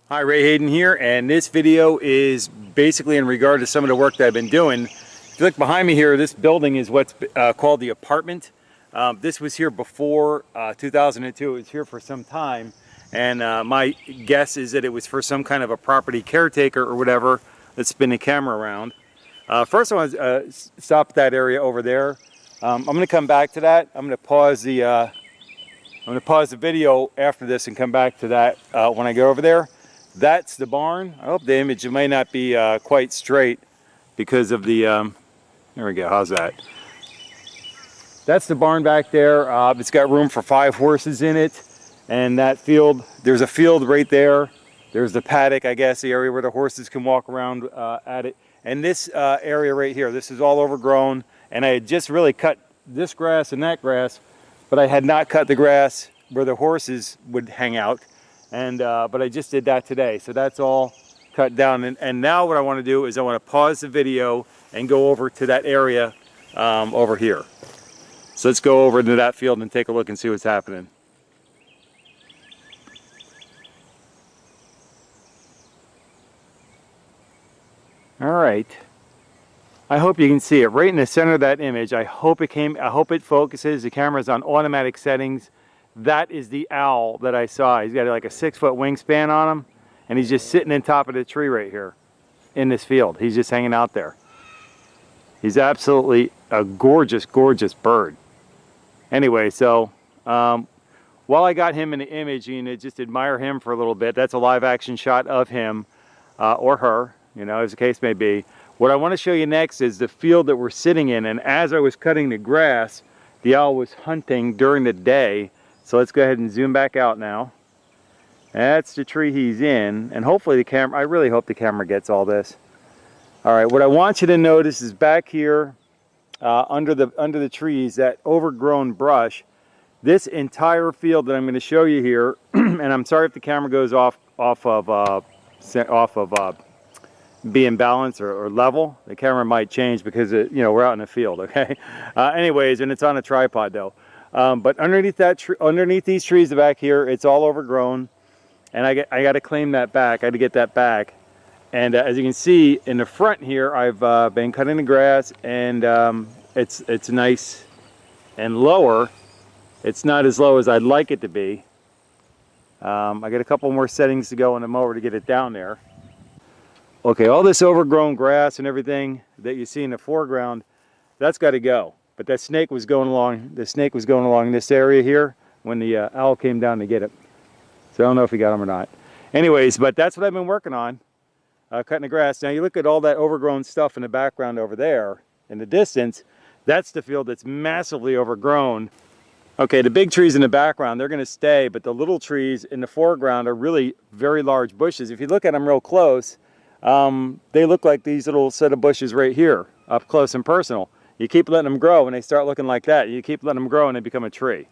Hi, Hayden here, and this video is basically in regard to some of the work that I've been doing. If you look behind me here, this building is what's called the apartment. This was here before 2002. It was here for some time, and my guess is that it was for some kind of a property caretaker or whatever that's spinning the camera around. First, I want to stop that area over there. I'm going to come back to that. I'm going to pause the video after this and come back to that when I go over there. That's the barn. I hope the image may not be quite straight because of the, there we go, how's that? That's the barn back there. It's got room for 5 horses in it. And that field, there's a field right there. There's the paddock, I guess, the area where the horses can walk around at it. And this area right here, this is all overgrown. And I had just really cut this grass and that grass, but I had not cut the grass where the horses would hang out. And but I just did that today, so that's all cut down. And now what I want to do is I want to pause the video and go over to that area over here. So let's go over to that field and take a look and see what's happening. All right. I hope you can see it right in the center of that image. I hope it focuses. The camera's on automatic settings. That is the owl that I saw. He's got like a 6-foot wingspan on him, and he's just sitting on top of the tree right here in this field. He's just hanging out there. He's absolutely a gorgeous, gorgeous bird. Anyway, so while I got him in the image, you know, just admire him for a little bit. That's a live action shot of him or her, you know, as the case may be. What I want to show you next is the field that we're sitting in, and as I was cutting the grass, the owl was hunting during the day. So let's go ahead and zoom back out now. That's the tree he's in, and hopefully the camera, I really hope the camera gets all this. All right, what I want you to notice is back here under the trees, that overgrown brush, this entire field that I'm going to show you here, and I'm sorry if the camera goes off of being balanced or level. The camera might change because you know, we're out in the field, okay? Anyways, and it's on a tripod though. But underneath these trees back here, it's all overgrown, and I got to claim that back. I got to get that back. And as you can see in the front here, I've been cutting the grass, and it's nice and lower. It's not as low as I'd like it to be. I got a couple more settings to go on the mower to get it down there. Okay, all this overgrown grass and everything that you see in the foreground, that's got to go. But that snake was going along. The snake was going along this area here when the owl came down to get it. So I don't know if he got him or not. Anyways, but that's what I've been working on, cutting the grass. Now you look at all that overgrown stuff in the background over there, in the distance. That's the field that's massively overgrown. Okay, the big trees in the background, they're going to stay, but the little trees in the foreground are really very large bushes. If you look at them real close, they look like these little set of bushes right here, up close and personal. You keep letting them grow and they start looking like that. You keep letting them grow and they become a tree.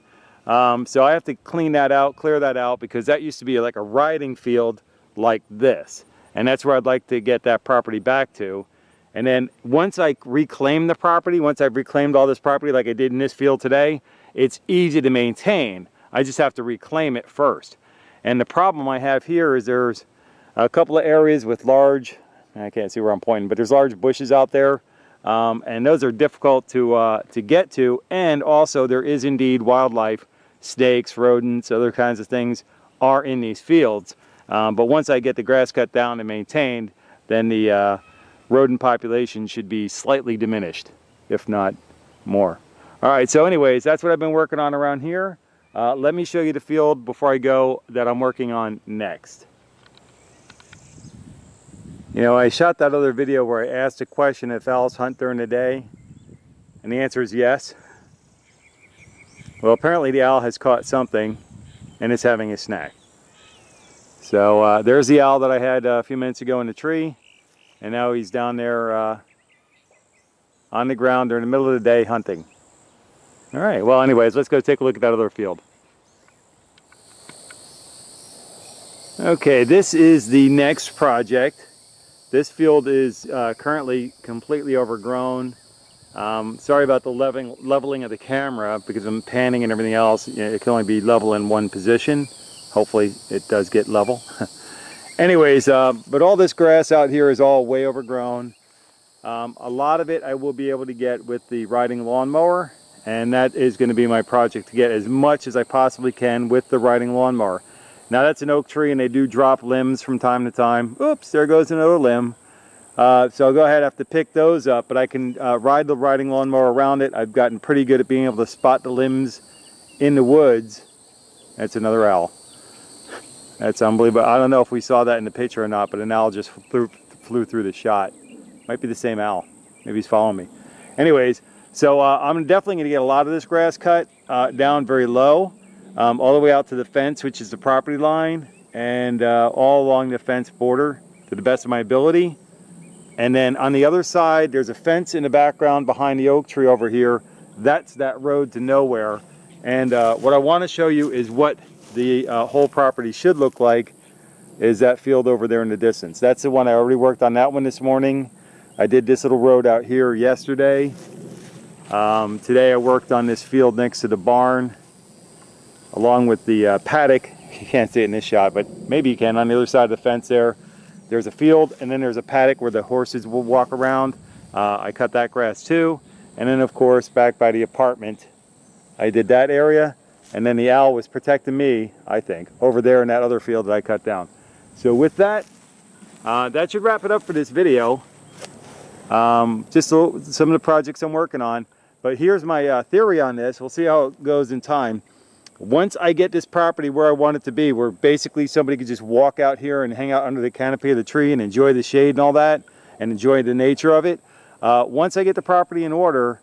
So I have to clean that out, clear that out, because that used to be like a riding field like this. And that's where I'd like to get that property back to. And then once I reclaim the property, once I've reclaimed all this property like I did in this field today, it's easy to maintain. I just have to reclaim it first. And the problem I have here is there's a couple of areas with large, I can't see where I'm pointing, but there's large bushes out there. And those are difficult to get to, and also there is indeed wildlife, snakes, rodents, other kinds of things are in these fields. But once I get the grass cut down and maintained, then the rodent population should be slightly diminished, if not more. All right, so anyways, that's what I've been working on around here. Let me show you the field before I go that I'm working on next. You know, I shot that other video where I asked a question if owls hunt during the day, and the answer is yes. Well, apparently the owl has caught something and is having a snack. So there's the owl that I had a few minutes ago in the tree, and now he's down there on the ground during the middle of the day hunting. All right, well anyways, let's go take a look at that other field. Okay, this is the next project. This field is currently completely overgrown. Sorry about the leveling of the camera because I'm panning and everything else. You know, it can only be level in one position. Hopefully it does get level. Anyways, but all this grass out here is all way overgrown. A lot of it I will be able to get with the riding lawnmower, and that is going to be my project, to get as much as I possibly can with the riding lawnmower. Now that's an oak tree, and they do drop limbs from time to time. Oops, there goes another limb. So I'll go ahead and have to pick those up, but I can ride the riding lawnmower around it. I've gotten pretty good at being able to spot the limbs in the woods. That's another owl. That's unbelievable. I don't know if we saw that in the picture or not, but an owl just flew through the shot. Might be the same owl. Maybe he's following me. Anyways, so I'm definitely going to get a lot of this grass cut down very low, all the way out to the fence, which is the property line, and all along the fence border to the best of my ability. And then on the other side, there's a fence in the background behind the oak tree over here. That's that road to nowhere. And what I want to show you is what the whole property should look like, is that field over there in the distance. That's the one I already worked on, that one this morning. I did this little road out here yesterday. Today I worked on this field next to the barn, along with the paddock. You can't see it in this shot, but maybe you can. On the other side of the fence there, there's a field, and then there's a paddock where the horses will walk around. I cut that grass too. And then of course back by the apartment, I did that area. And then the owl was protecting me, I think, over there in that other field that I cut down. So with that, that should wrap it up for this video. Just some of the projects I'm working on. But here's my theory on this. We'll see how it goes in time. Once I get this property where I want it to be, where basically somebody could just walk out here and hang out under the canopy of the tree and enjoy the shade and all that, and enjoy the nature of it. Once I get the property in order,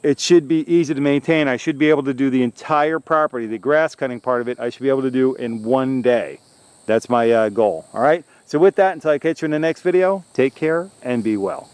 it should be easy to maintain. I should be able to do the entire property, the grass cutting part of it, I should be able to do in one day. That's my goal. All right. So with that, until I catch you in the next video, take care and be well.